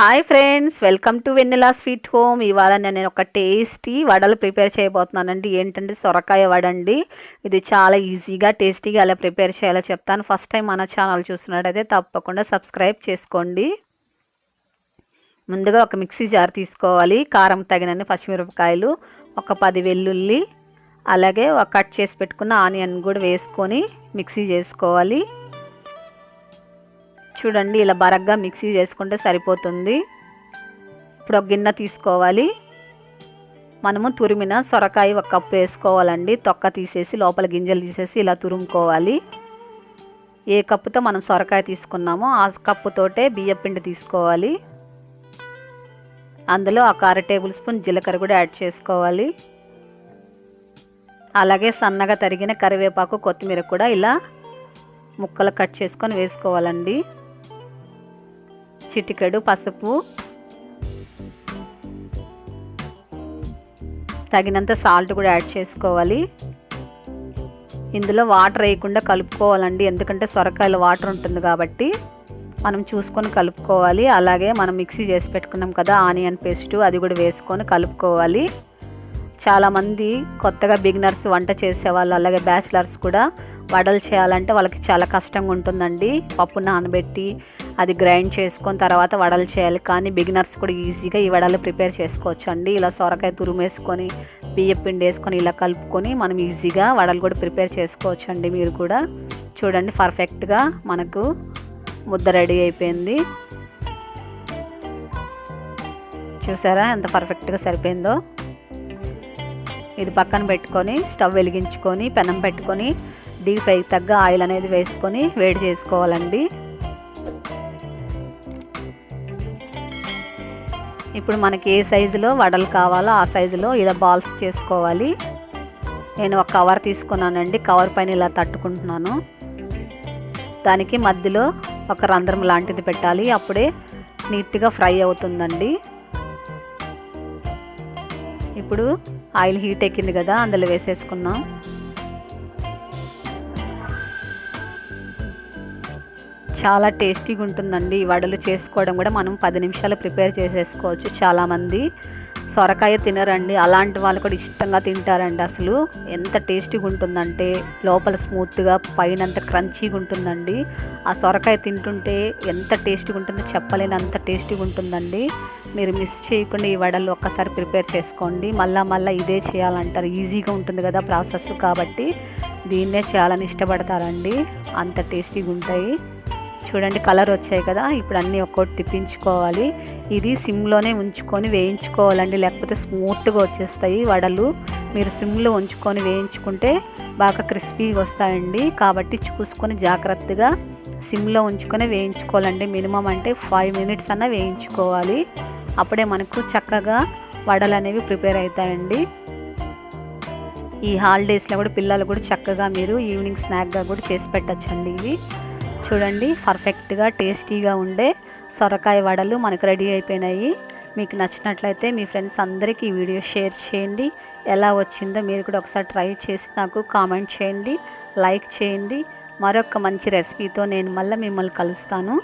Hi friends, welcome to Vennela sweet home. ఇవాళ నేను ఒక టేస్టీ వడలు ప్రిపేర్ చేయబోతున్నానండి. ఏంటంటే సొరకాయ వడ అండి. ఇది చాలా ఈజీగా టేస్టీగా ఎలా ప్రిపేర్ చేయాలో చెప్తాను. ఫస్ట్ టైం మన ఛానల్ చూస్తున్నట్టయితే తప్పకుండా సబ్స్క్రైబ్ చేసుకోండి. ముందుగా ఒక మిక్సీ జార్ తీసుకోవాలి. కారం తగినన్ని పచ్చిమిరపకాయలు, ఒక 10 వెల్లుల్లి, అలాగే ఒక కట్ చేసి పెట్టుకున్న ఆనియన్ కూడా వేసుకొని మిక్సీ చేసుకోవాలి. చూడండి, ఇలా బరగ్గా మిక్సీ చేసుకుంటే సరిపోతుంది. ఇప్పుడు ఒక గిన్నె తీసుకోవాలి. మనము తురిమిన సొరకాయ ఒక కప్పు వేసుకోవాలండి. తొక్క తీసేసి లోపల గింజలు తీసేసి ఇలా తురుముకోవాలి. ఏ కప్పుతో మనం సొరకాయ తీసుకున్నామో ఆ కప్పుతోటే బియ్యం పిండి తీసుకోవాలి. అందులో ఒక 1/2 టేబుల్ స్పూన్ జీలకర్ర కూడా యాడ్ చేసుకోవాలి. అలాగే సన్నగా తరిగిన కరివేపాకు, కొత్తిమీర కూడా ఇలా ముక్కలు కట్ చేసుకొని వేసుకోవాలండి. చిటికెడు పసుపు, తగినంత సాల్ట్ కూడా యాడ్ చేసుకోవాలి. ఇందులో వాటర్ వేయకుండా కలుపుకోవాలండి, ఎందుకంటే సొరకాయలో వాటర్ ఉంటుంది కాబట్టి మనం చూసుకొని కలుపుకోవాలి. అలాగే మనం మిక్సీ చేసి పెట్టుకున్నాం కదా ఆనియన్ పేస్ట్, అది కూడా వేసుకొని కలుపుకోవాలి. చాలామంది కొత్తగా బిగినర్స్ వంట చేసేవాళ్ళు, అలాగే బ్యాచిలర్స్ కూడా వడలు చేయాలంటే వాళ్ళకి చాలా కష్టంగా ఉంటుందండి. పప్పు నానబెట్టి అది గ్రైండ్ చేసుకొని తర్వాత వడలు చేయాలి. కానీ బిగినర్స్ కూడా ఈజీగా ఈ వడలు ప్రిపేర్ చేసుకోవచ్చు అండి. ఇలా సొరకాయ తురుమేసుకొని బియ్యం పిండి వేసుకొని ఇలా కలుపుకొని మనం ఈజీగా వడలు కూడా ప్రిపేర్ చేసుకోవచ్చు అండి. మీరు కూడా చూడండి, పర్ఫెక్ట్గా మనకు ముద్ద రెడీ అయిపోయింది. చూసారా ఎంత పర్ఫెక్ట్గా సరిపోయిందో. ఇది పక్కన పెట్టుకొని స్టవ్ వెలిగించుకొని పెనం పెట్టుకొని డీప్ ఫ్రైకి తగ్గ ఆయిల్ అనేది వేసుకొని వేడి చేసుకోవాలండి. ఇప్పుడు మనకి ఏ సైజులో వడలు కావాలో ఆ సైజులో ఇలా బాల్స్ చేసుకోవాలి. నేను ఒక కవర్ తీసుకున్నానండి. కవర్ పైన ఇలా తట్టుకుంటున్నాను. దానికి మధ్యలో ఒక రంధ్రం లాంటిది పెట్టాలి, అప్పుడే నీట్గా ఫ్రై అవుతుందండి. ఇప్పుడు ఆయిల్ హీట్ ఎక్కింది కదా, అందులో వేసేసుకుందాం. చాలా టేస్టీగా ఉంటుందండి. ఈ వడలు చేసుకోవడం కూడా మనం 10 నిమిషాలు ప్రిపేర్ చేసేసుకోవచ్చు. చాలామంది సొరకాయ తినరండి, అలాంటి వాళ్ళు కూడా ఇష్టంగా తింటారండి. అసలు ఎంత టేస్టీగా ఉంటుందంటే లోపల స్మూత్గా పైనంత క్రంచీగా ఉంటుందండి. ఆ సొరకాయ తింటుంటే ఎంత టేస్టీగా ఉంటుందో చెప్పలేనంత టేస్టీగా ఉంటుందండి. మీరు మిస్ చేయకుండా ఈ వడలు ఒక్కసారి ప్రిపేర్ చేసుకోండి. మళ్ళీ ఇదే చేయాలంటారు. ఈజీగా ఉంటుంది కదా ప్రాసెస్, కాబట్టి దీన్నే చేయాలని ఇష్టపడతారండి. అంత టేస్టీగా ఉంటాయి. చూడండి, కలర్ వచ్చాయి కదా. ఇప్పుడు అన్నీ ఒక్కొక్కటి తిప్పించుకోవాలి. ఇది సిమ్లోనే ఉంచుకొని వేయించుకోవాలండి, లేకపోతే స్మూత్గా వచ్చేస్తాయి వడలు. మీరు సిమ్లో ఉంచుకొని వేయించుకుంటే బాగా క్రిస్పీగా వస్తాయండి. కాబట్టి చూసుకొని జాగ్రత్తగా సిమ్లో ఉంచుకొని వేయించుకోవాలండి. మినిమం అంటే 5 మినిట్స్ అన్నా వేయించుకోవాలి. అప్పుడే మనకు చక్కగా వడలు అనేవి ప్రిపేర్ అవుతాయండి. ఈ హాలిడేస్లో కూడా పిల్లలు కూడా చక్కగా మీరు ఈవినింగ్ స్నాక్గా కూడా చేసి పెట్టచ్చండి. ఇవి చూడండి, పర్ఫెక్ట్గా టేస్టీగా ఉండే సొరకాయ వడలు మనకు రెడీ అయిపోయినాయి. మీకు నచ్చినట్లయితే మీ ఫ్రెండ్స్ అందరికీ ఈ వీడియో షేర్ చేయండి. ఎలా వచ్చిందో మీరు కూడా ఒకసారి ట్రై చేసి నాకు కామెంట్ చేయండి, లైక్ చేయండి. మరొక మంచి రెసిపీతో నేను మళ్ళీ మిమ్మల్ని కలుస్తాను.